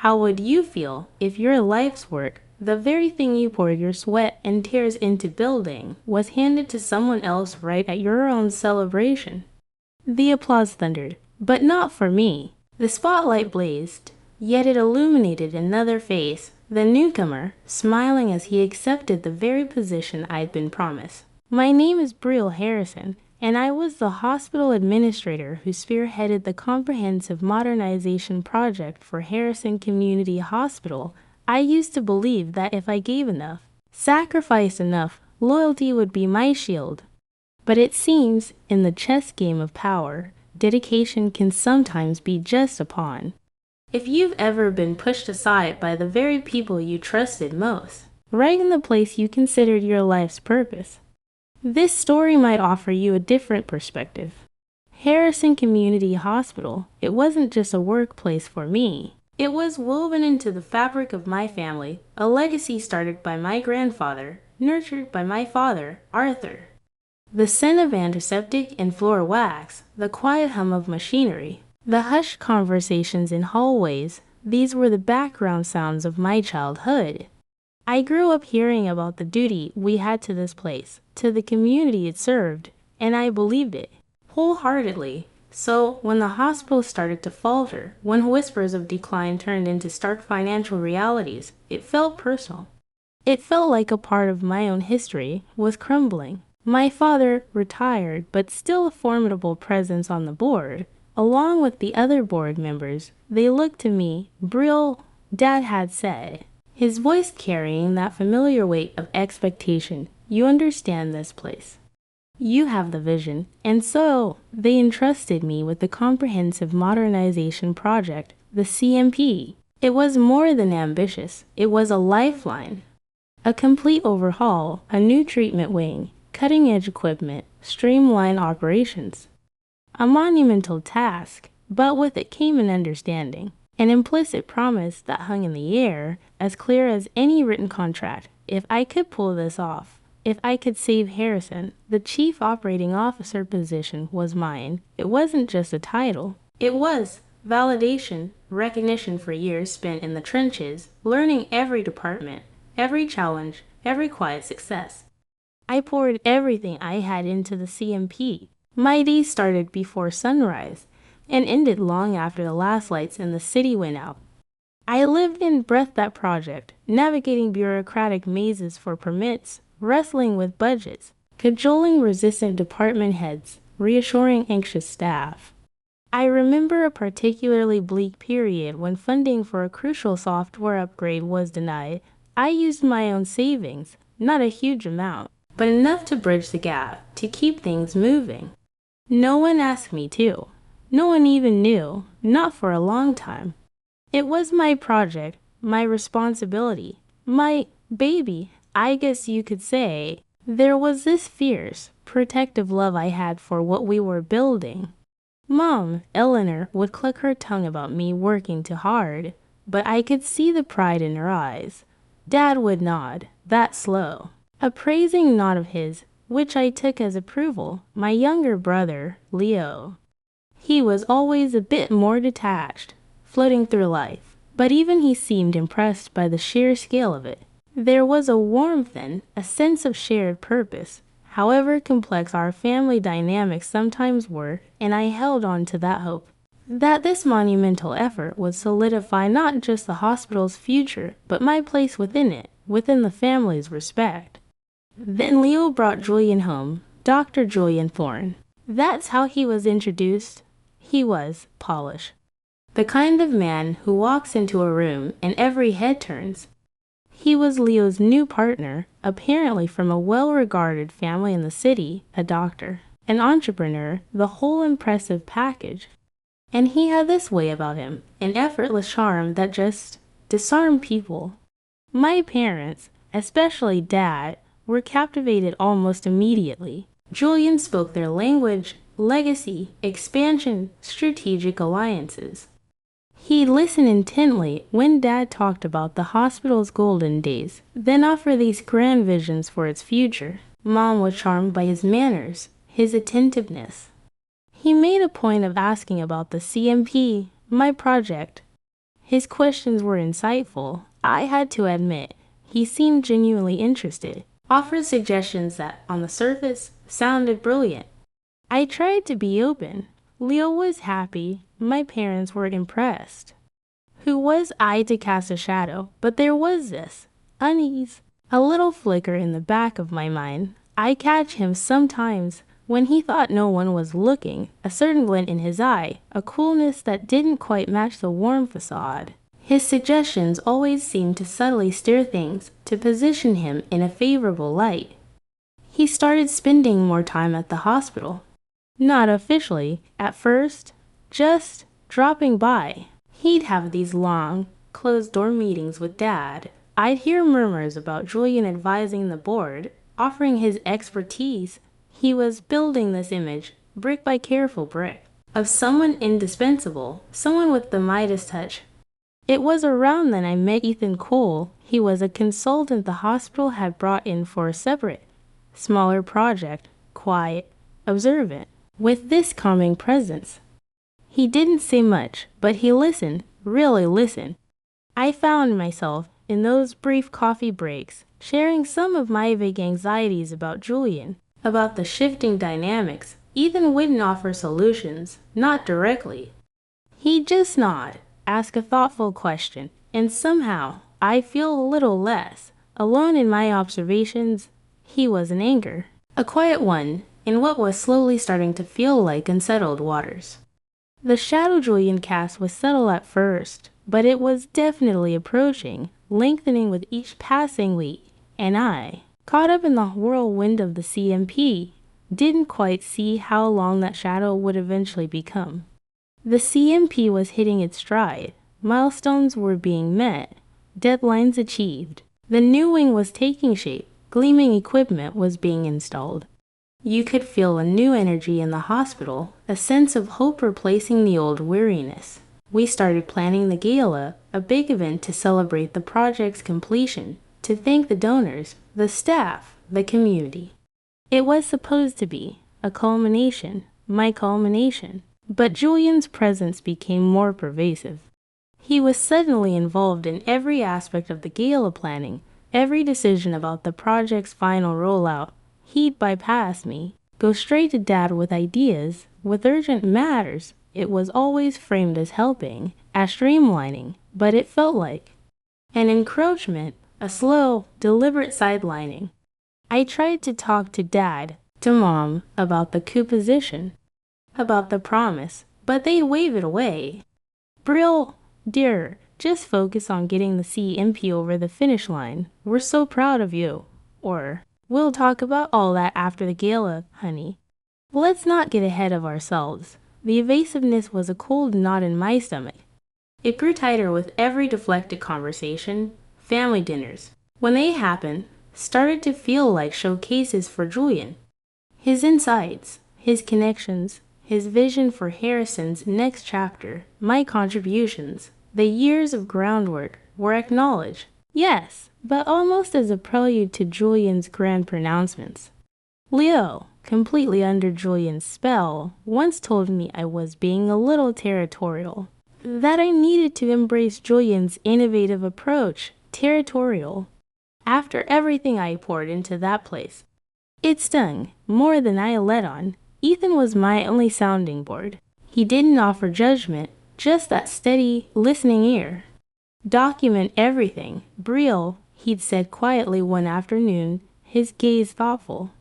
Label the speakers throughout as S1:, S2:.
S1: How would you feel if your life's work, the very thing you poured your sweat and tears into building, was handed to someone else right at your own celebration? The applause thundered, but not for me. The spotlight blazed, yet it illuminated another face, the newcomer, smiling as he accepted the very position I'd been promised. My name is Brielle Harrison, and I was the hospital administrator who spearheaded the comprehensive modernization project for Harrison Community Hospital. I used to believe that if I gave enough, sacrificed enough, loyalty would be my shield. But it seems, in the chess game of power, dedication can sometimes be just a pawn. If you've ever been pushed aside by the very people you trusted most, right in the place you considered your life's purpose, this story might offer you a different perspective. Harrison Community Hospital, it wasn't just a workplace for me. It was woven into the fabric of my family, a legacy started by my grandfather, nurtured by my father, Arthur. The scent of antiseptic and floor wax, the quiet hum of machinery, the hushed conversations in hallways, these were the background sounds of my childhood. I grew up hearing about the duty we had to this place, to the community it served, and I believed it, wholeheartedly. So, when the hospital started to falter, when whispers of decline turned into stark financial realities, it felt personal. It felt like a part of my own history was crumbling. My father, retired but still a formidable presence on the board, along with the other board members, they looked to me, Brielle, Dad had said, his voice carrying that familiar weight of expectation. You understand this place. You have the vision, and so they entrusted me with the comprehensive modernization project, the CMP. It was more than ambitious, it was a lifeline. A complete overhaul, a new treatment wing, cutting-edge equipment, streamlined operations. A monumental task, but with it came an understanding, an implicit promise that hung in the air, as clear as any written contract. If I could pull this off, if I could save Harrison, the chief operating officer position was mine. It wasn't just a title. It was validation, recognition for years spent in the trenches, learning every department, every challenge, every quiet success. I poured everything I had into the CMP. My day started before sunrise and ended long after the last lights in the city went out. I lived and breathed that project, navigating bureaucratic mazes for permits, wrestling with budgets, cajoling resistant department heads, reassuring anxious staff. I remember a particularly bleak period when funding for a crucial software upgrade was denied. I used my own savings, not a huge amount, but enough to bridge the gap, to keep things moving. No one asked me to. No one even knew, not for a long time. It was my project, my responsibility, my baby, I guess you could say. There was this fierce, protective love I had for what we were building. Mom, Eleanor, would cluck her tongue about me working too hard, but I could see the pride in her eyes. Dad would nod, that slow, a praising nod of his, which I took as approval. My younger brother, Leo, he was always a bit more detached, floating through life, but even he seemed impressed by the sheer scale of it. There was a warmth then, a sense of shared purpose, however complex our family dynamics sometimes were, and I held on to that hope, that this monumental effort would solidify not just the hospital's future, but my place within it, within the family's respect. Then Leo brought Julian home, Dr. Julian Thorne. That's how he was introduced. He was Polish. The kind of man who walks into a room and every head turns. He was Leo's new partner, apparently from a well-regarded family in the city, a doctor, an entrepreneur, the whole impressive package. And he had this way about him, an effortless charm that just disarmed people. My parents, especially Dad, were captivated almost immediately. Julian spoke their language, legacy, expansion, strategic alliances. He listened intently when Dad talked about the hospital's golden days, then offered these grand visions for its future. Mom was charmed by his manners, his attentiveness. He made a point of asking about the CMP, my project. His questions were insightful. I had to admit, he seemed genuinely interested, offered suggestions that, on the surface, sounded brilliant. I tried to be open. Leo was happy. My parents were impressed. Who was I to cast a shadow? But there was this unease, a little flicker in the back of my mind. I catch him sometimes when he thought no one was looking, a certain glint in his eye, a coolness that didn't quite match the warm facade. His suggestions always seemed to subtly steer things, to position him in a favorable light. He started spending more time at the hospital. Not officially, at first, just dropping by. He'd have these long, closed-door meetings with Dad. I'd hear murmurs about Julian advising the board, offering his expertise. He was building this image, brick by careful brick, of someone indispensable, someone with the Midas touch. It was around then I met Ethan Cole. He was a consultant the hospital had brought in for a separate, smaller project, quiet, observant, with this calming presence. He didn't say much, but he listened, really listened. I found myself, in those brief coffee breaks, sharing some of my vague anxieties about Julian, about the shifting dynamics. Ethan wouldn't offer solutions, not directly. He'd just nod, ask a thoughtful question, and somehow I feel a little less alone in my observations. He was an anchor, a quiet one, in what was slowly starting to feel like unsettled waters. The shadow Julian cast was subtle at first, but it was definitely approaching, lengthening with each passing week, and I, caught up in the whirlwind of the CMP, didn't quite see how long that shadow would eventually become. The CMP was hitting its stride. Milestones were being met, deadlines achieved. The new wing was taking shape. Gleaming equipment was being installed. You could feel a new energy in the hospital, a sense of hope replacing the old weariness. We started planning the gala, a big event to celebrate the project's completion, to thank the donors, the staff, the community. It was supposed to be a culmination, my culmination, but Julian's presence became more pervasive. He was suddenly involved in every aspect of the gala planning, every decision about the project's final rollout. He'd bypass me, go straight to Dad with ideas, with urgent matters. It was always framed as helping, as streamlining, but it felt like an encroachment, a slow, deliberate sidelining. I tried to talk to Dad, to Mom, about the coup position, about the promise, but they'd wave it away. Brill, dear, just focus on getting the CMP over the finish line. We're so proud of you. Or, we'll talk about all that after the gala, honey. Let's not get ahead of ourselves. The evasiveness was a cold knot in my stomach. It grew tighter with every deflected conversation. Family dinners, when they happened, started to feel like showcases for Julian. His insights, his connections, his vision for Harrison's next chapter, my contributions, the years of groundwork were acknowledged. Yes, but almost as a prelude to Julian's grand pronouncements. Leo, completely under Julian's spell, once told me I was being a little territorial, that I needed to embrace Julian's innovative approach, territorial. After everything I poured into that place, it stung more than I let on. Ethan was my only sounding board. He didn't offer judgment, just that steady, listening ear. Document everything. Brill, he'd said quietly one afternoon, his gaze thoughtful.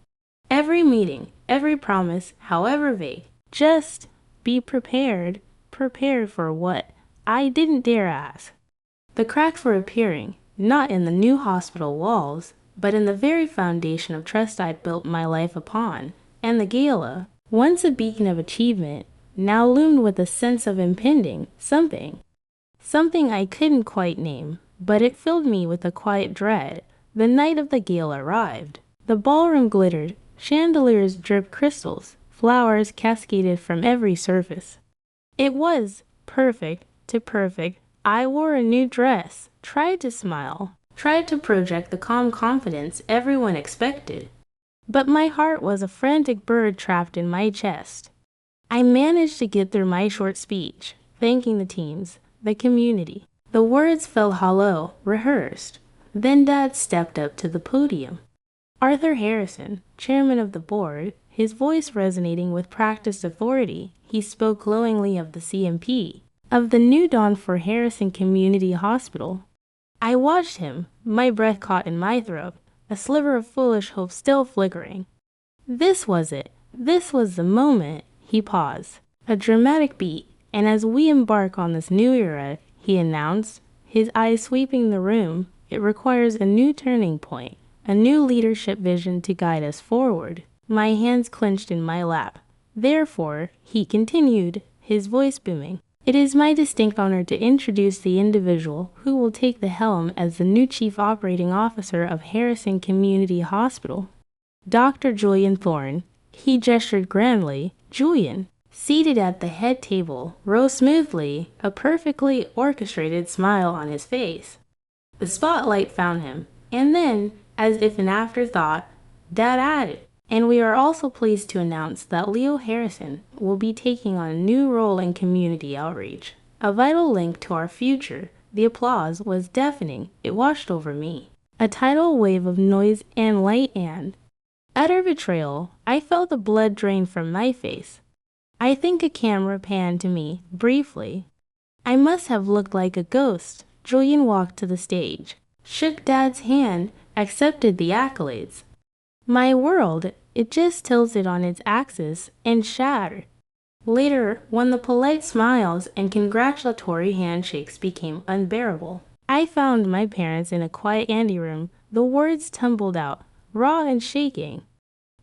S1: Every meeting, every promise, however vague, just be prepared. Prepared for what? I didn't dare ask. The cracks were appearing, not in the new hospital walls, but in the very foundation of trust I'd built my life upon. And the gala, once a beacon of achievement, now loomed with a sense of impending something I couldn't quite name, but it filled me with a quiet dread. The night of the gala arrived. The ballroom glittered, chandeliers dripped crystals, flowers cascaded from every surface. It was perfect to perfect. I wore a new dress, tried to smile, tried to project the calm confidence everyone expected. But my heart was a frantic bird trapped in my chest. I managed to get through my short speech, thanking the teams, the community, The words felt hollow, rehearsed. Then Dad stepped up to the podium. Arthur Harrison, chairman of the board, his voice resonating with practiced authority, he spoke glowingly of the CMP, of the new dawn for Harrison Community Hospital. I watched him, my breath caught in my throat, a sliver of foolish hope still flickering. This was it. This was the moment. He paused. A dramatic beat, and as we embark on this new era, he announced, his eyes sweeping the room, it requires a new turning point, a new leadership vision to guide us forward. My hands clenched in my lap. Therefore, he continued, his voice booming, it is my distinct honor to introduce the individual who will take the helm as the new Chief Operating Officer of Harrison Community Hospital. Dr. Julian Thorne. He gestured grandly. Julian, seated at the head table, rose smoothly, a perfectly orchestrated smile on his face. The spotlight found him, and then, as if an afterthought, Dad added, and we are also pleased to announce that Leo Harrison will be taking on a new role in community outreach, a vital link to our future. The applause was deafening. It washed over me. A tidal wave of noise and light and utter betrayal. I felt the blood drain from my face. I think a camera panned to me, briefly. I must have looked like a ghost. Julian walked to the stage, shook Dad's hand, accepted the accolades. My world, it just tilted on its axis and shattered. Later, when the polite smiles and congratulatory handshakes became unbearable, I found my parents in a quiet anteroom. The words tumbled out, raw and shaking.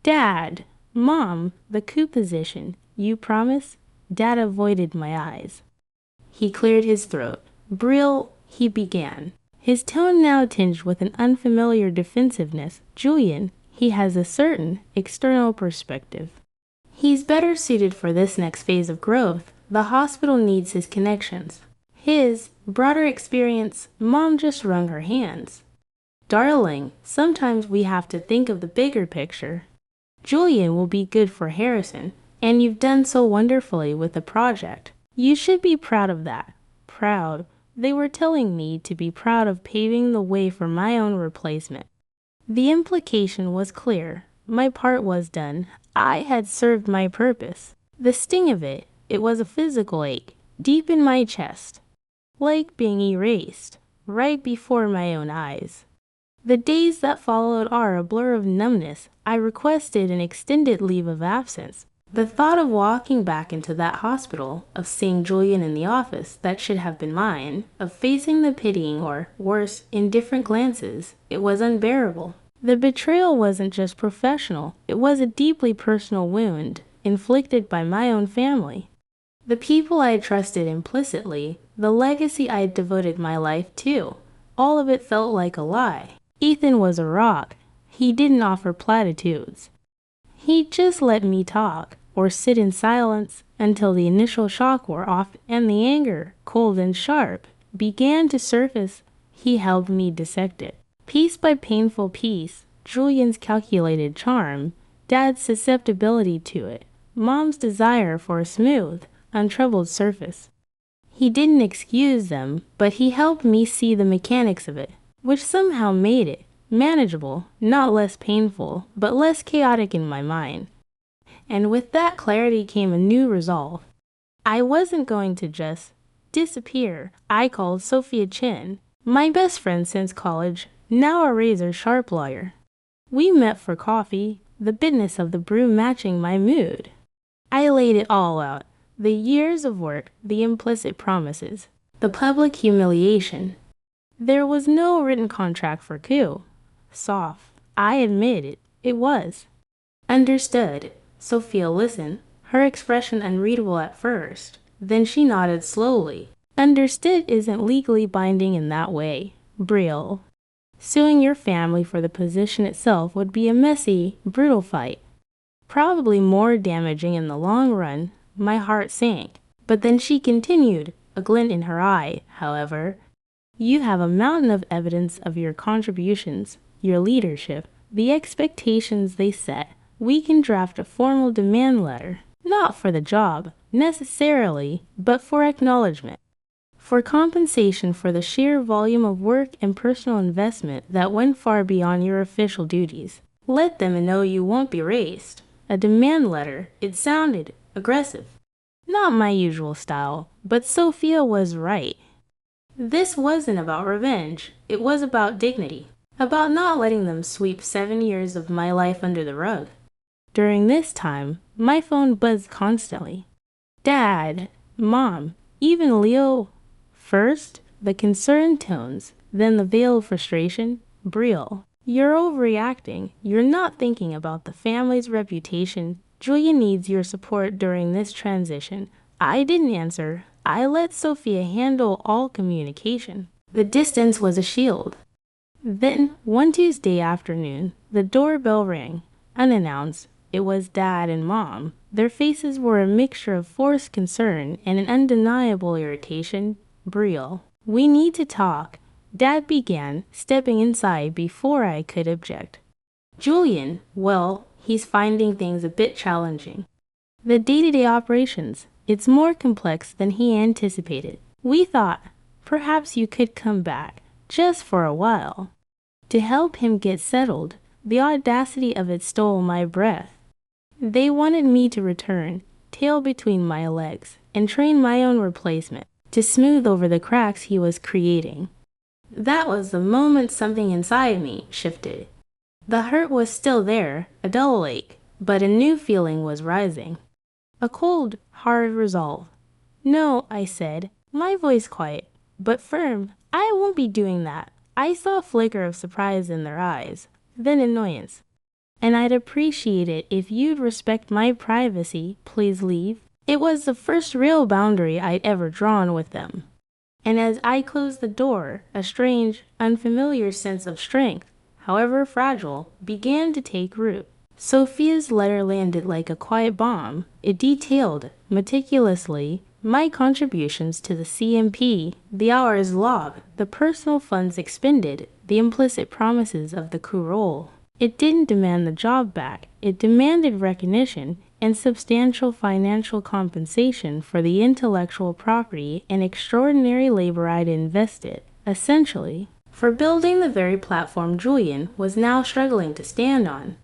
S1: Dad, Mom, the coup position, you promise? Dad avoided my eyes. He cleared his throat. Brill, he began, his tone now tinged with an unfamiliar defensiveness. Julian, he has a certain external perspective. He's better suited for this next phase of growth. The hospital needs his connections. His broader experience. Mom just wrung her hands. Darling, sometimes we have to think of the bigger picture. Julian will be good for Harrison, and you've done so wonderfully with the project. You should be proud of that. Proud. They were telling me to be proud of paving the way for my own replacement. The implication was clear. My part was done. I had served my purpose. The sting of it, it was a physical ache, deep in my chest, like being erased, right before my own eyes. The days that followed are a blur of numbness. I requested an extended leave of absence. The thought of walking back into that hospital, of seeing Julian in the office that should have been mine, of facing the pitying or, worse, indifferent glances, it was unbearable. The betrayal wasn't just professional, it was a deeply personal wound, inflicted by my own family. The people I had trusted implicitly, the legacy I had devoted my life to, all of it felt like a lie. Ethan was a rock. He didn't offer platitudes. He just let me talk, or sit in silence, until the initial shock wore off and the anger, cold and sharp, began to surface. He helped me dissect it. Piece by painful piece, Julian's calculated charm, Dad's susceptibility to it, Mom's desire for a smooth, untroubled surface. He didn't excuse them, but he helped me see the mechanics of it, which somehow made it manageable, not less painful, but less chaotic in my mind. And with that clarity came a new resolve. I wasn't going to just disappear. I called Sophia Chin, my best friend since college, now a razor-sharp lawyer. We met for coffee, the bitterness of the brew matching my mood. I laid it all out, the years of work, the implicit promises, the public humiliation. There was no written contract for COO. Soft. I admit it. It was. Understood. Sophia listened, her expression unreadable at first. Then she nodded slowly. Understood isn't legally binding in that way. Brill. Suing your family for the position itself would be a messy, brutal fight. Probably more damaging in the long run. My heart sank. But then she continued, a glint in her eye, however. You have a mountain of evidence of your contributions, your leadership, the expectations they set. We can draft a formal demand letter, not for the job, necessarily, but for acknowledgement. for compensation for the sheer volume of work and personal investment that went far beyond your official duties. Let them know you won't be raised. A demand letter. It sounded aggressive. Not my usual style, but Sophia was right. This wasn't about revenge. It was about dignity. About not letting them sweep 7 years of my life under the rug. During this time, my phone buzzed constantly. Dad, Mom, even Leo. First, the concerned tones, then the veiled frustration. Brielle, you're overreacting. You're not thinking about the family's reputation. Julian needs your support during this transition. I didn't answer. I let Sophia handle all communication. The distance was a shield. Then, one Tuesday afternoon, the doorbell rang. Unannounced, it was Dad and Mom. Their faces were a mixture of forced concern and an undeniable irritation. Brielle, we need to talk. Dad began, stepping inside before I could object. Julian, well, he's finding things a bit challenging. The day-to-day operations, it's more complex than he anticipated. We thought, perhaps you could come back, just for a while. To help him get settled, the audacity of it stole my breath. They wanted me to return, tail between my legs, and train my own replacement, to smooth over the cracks he was creating. That was the moment something inside me shifted. The hurt was still there, a dull ache, but a new feeling was rising. A cold, hard resolve. No, I said, my voice quiet, but firm. I won't be doing that. I saw a flicker of surprise in their eyes, then annoyance. And I'd appreciate it if you'd respect my privacy, please leave. It was the first real boundary I'd ever drawn with them. And as I closed the door, a strange, unfamiliar sense of strength, however fragile, began to take root. Sophia's letter landed like a quiet bomb. It detailed, meticulously, my contributions to the CMP, the hours logged, the personal funds expended, the implicit promises of the COO. It didn't demand the job back. It demanded recognition and substantial financial compensation for the intellectual property and extraordinary labor I'd invested, essentially, for building the very platform Julian was now struggling to stand on.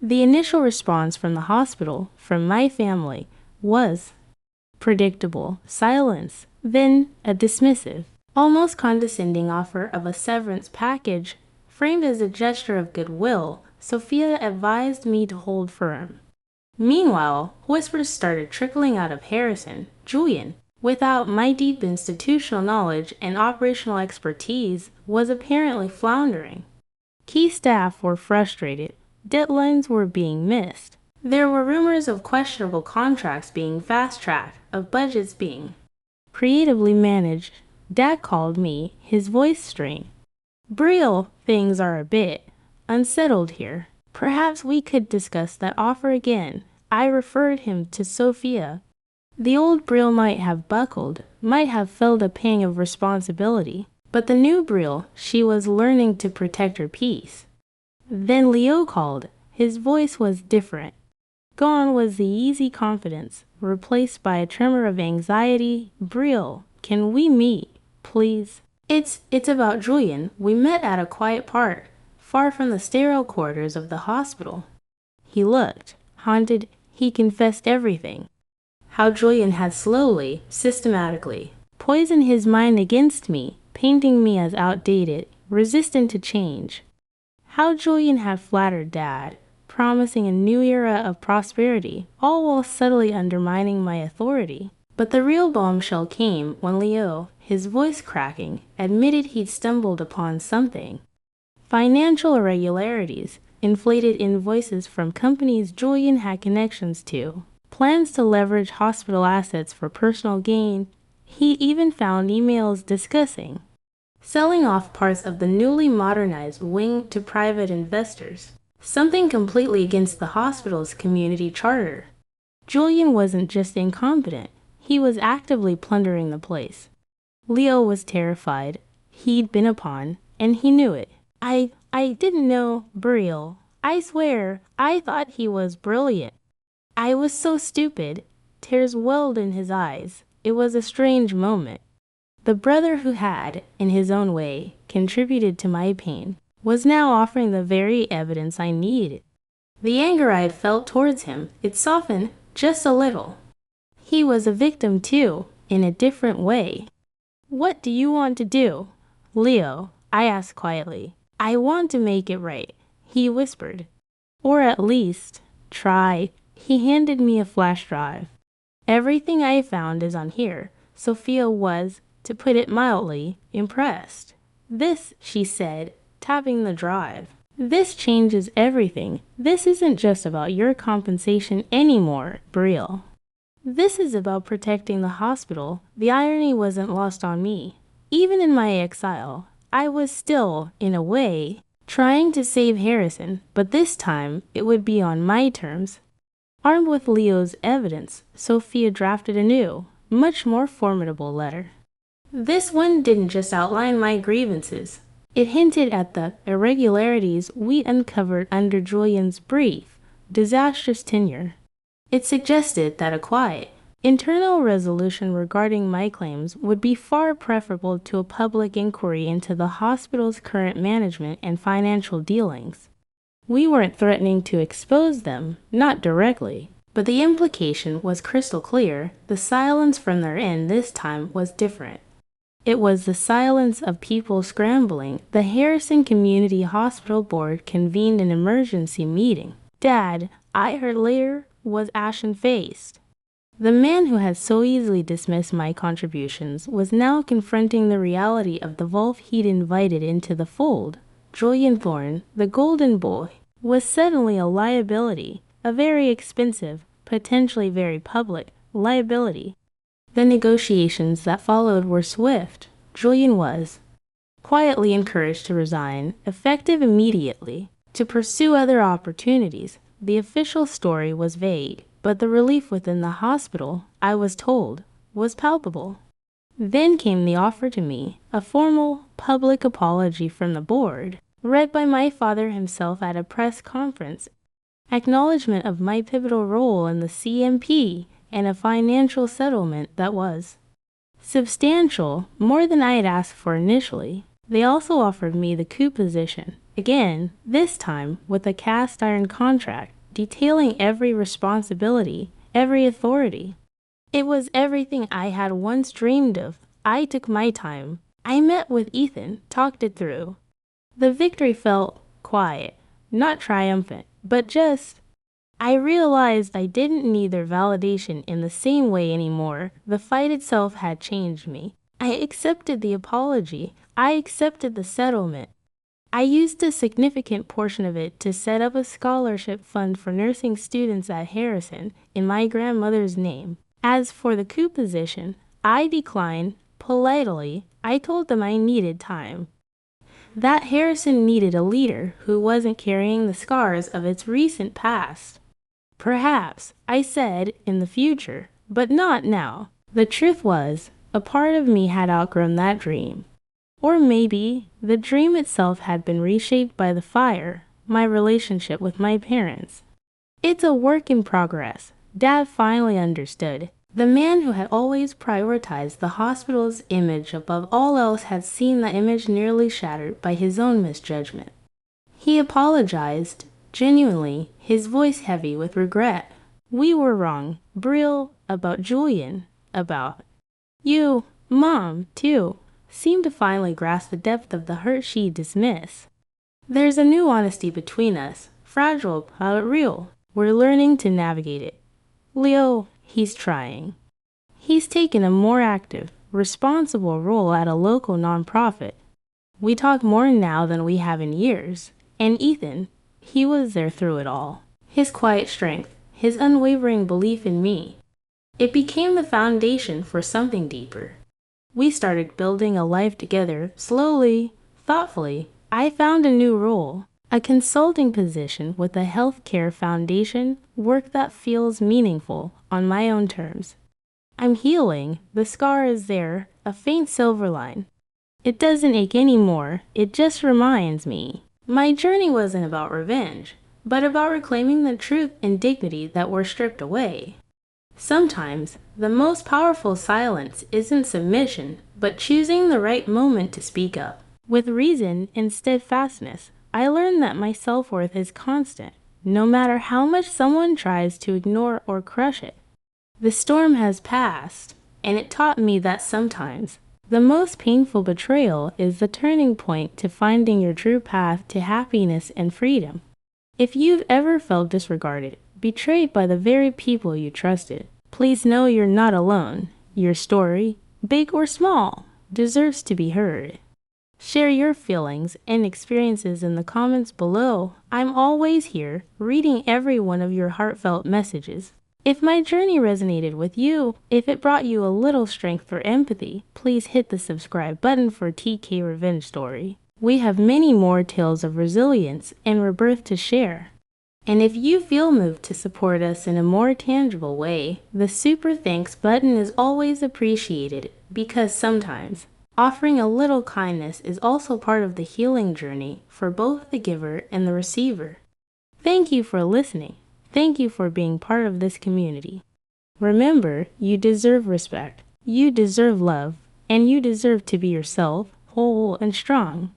S1: The initial response from the hospital, from my family, was predictable silence, then a dismissive, almost condescending offer of a severance package. Framed as a gesture of goodwill, Sophia advised me to hold firm. Meanwhile, whispers started trickling out of Harrison. Julian, without my deep institutional knowledge and operational expertise, was apparently floundering. Key staff were frustrated. Deadlines were being missed. There were rumors of questionable contracts being fast-tracked, of budgets being creatively managed. Dad called me, his voice strained. Brielle, things are a bit unsettled here. Perhaps we could discuss that offer again. I referred him to Sophia. The old Brielle might have buckled, might have felt a pang of responsibility, but the new Brielle, she was learning to protect her peace. Then Leo called. His voice was different. Gone was the easy confidence, replaced by a tremor of anxiety. Brielle, can we meet, please? It's about Julian. We met at a quiet park, far from the sterile quarters of the hospital. He looked haunted. He confessed everything. How Julian had slowly, systematically, poisoned his mind against me, painting me as outdated, resistant to change. How Julian had flattered Dad, promising a new era of prosperity, all while subtly undermining my authority. But the real bombshell came when Leo, his voice cracking, admitted he'd stumbled upon something. Financial irregularities, inflated invoices from companies Julian had connections to, plans to leverage hospital assets for personal gain. He even found emails discussing selling off parts of the newly modernized wing to private investors, something completely against the hospital's community charter. Julian wasn't just incompetent, he was actively plundering the place. Leo was terrified. He'd been a pawn, and he knew it. I didn't know Brielle. I swear, I thought he was brilliant. I was so stupid. Tears welled in his eyes. It was a strange moment. The brother who had, in his own way, contributed to my pain was now offering the very evidence I needed. The anger I had felt towards him, it softened just a little. He was a victim too, in a different way. "What do you want to do?" "Leo," I asked quietly. "I want to make it right," he whispered. "Or at least, try." He handed me a flash drive. Everything I found is on here. Sophia was, to put it mildly, impressed. "This," she said, tapping the drive. "This changes everything. This isn't just about your compensation anymore, Brielle. This is about protecting the hospital." The irony wasn't lost on me. Even in my exile, I was still, in a way, trying to save Harrison, but this time it would be on my terms. Armed with Leo's evidence, Sophia drafted a new, much more formidable letter. This one didn't just outline my grievances. It hinted at the irregularities we uncovered under Julian's brief, disastrous tenure. It suggested that a quiet, internal resolution regarding my claims would be far preferable to a public inquiry into the hospital's current management and financial dealings. We weren't threatening to expose them, not directly, but the implication was crystal clear. The silence from their end this time was different. It was the silence of people scrambling. The Harrison Community Hospital Board convened an emergency meeting. Dad, I heard later, was ashen-faced. The man who had so easily dismissed my contributions was now confronting the reality of the wolf he'd invited into the fold. Julian Thorne, the golden boy, was suddenly a liability, a very expensive, potentially very public, liability. The negotiations that followed were swift. Julian was quietly encouraged to resign, effective immediately, to pursue other opportunities. The official story was vague, but the relief within the hospital, I was told, was palpable. Then came the offer to me, a formal, public apology from the board, read by my father himself at a press conference, acknowledgement of my pivotal role in the CMP, and a financial settlement that was substantial, more than I had asked for initially. They also offered me the COO position, again, this time with a cast iron contract, detailing every responsibility, every authority. It was everything I had once dreamed of. I took my time. I met with Ethan, talked it through. The victory felt quiet, not triumphant, but just. I realized I didn't need their validation in the same way anymore. The fight itself had changed me. I accepted the apology. I accepted the settlement. I used a significant portion of it to set up a scholarship fund for nursing students at Harrison in my grandmother's name. As for the COO position, I declined politely. I told them I needed time. That Harrison needed a leader who wasn't carrying the scars of its recent past. Perhaps, I said, in the future, but not now. The truth was, a part of me had outgrown that dream. Or maybe the dream itself had been reshaped by the fire, my relationship with my parents. It's a work in progress. Dad finally understood. The man who had always prioritized the hospital's image above all else had seen that image nearly shattered by his own misjudgment. He apologized, genuinely, his voice heavy with regret. "We were wrong, Brielle, about Julian, about you." Mom, too, seemed to finally grasp the depth of the hurt she dismissed. "There's a new honesty between us, fragile but real. We're learning to navigate it. Leo, he's trying. He's taken a more active, responsible role at a local nonprofit. We talk more now than we have in years. And Ethan, he was there through it all. His quiet strength, his unwavering belief in me. It became the foundation for something deeper. We started building a life together, slowly, thoughtfully. I found a new role, a consulting position with a healthcare foundation, work that feels meaningful on my own terms. I'm healing. The scar is there, a faint silver line. It doesn't ache anymore. It just reminds me. My journey wasn't about revenge, but about reclaiming the truth and dignity that were stripped away. Sometimes, the most powerful silence isn't submission, but choosing the right moment to speak up. With reason and steadfastness, I learned that my self-worth is constant, no matter how much someone tries to ignore or crush it. The storm has passed, and it taught me that sometimes the most painful betrayal is the turning point to finding your true path to happiness and freedom. If you've ever felt disregarded, betrayed by the very people you trusted, please know you're not alone. Your story, big or small, deserves to be heard. Share your feelings and experiences in the comments below. I'm always here, reading every one of your heartfelt messages. If my journey resonated with you, if it brought you a little strength or empathy, please hit the subscribe button for TK Revenge Story. We have many more tales of resilience and rebirth to share. And if you feel moved to support us in a more tangible way, the super thanks button is always appreciated, because sometimes offering a little kindness is also part of the healing journey for both the giver and the receiver. Thank you for listening. Thank you for being part of this community. Remember, you deserve respect, you deserve love, and you deserve to be yourself, whole and strong.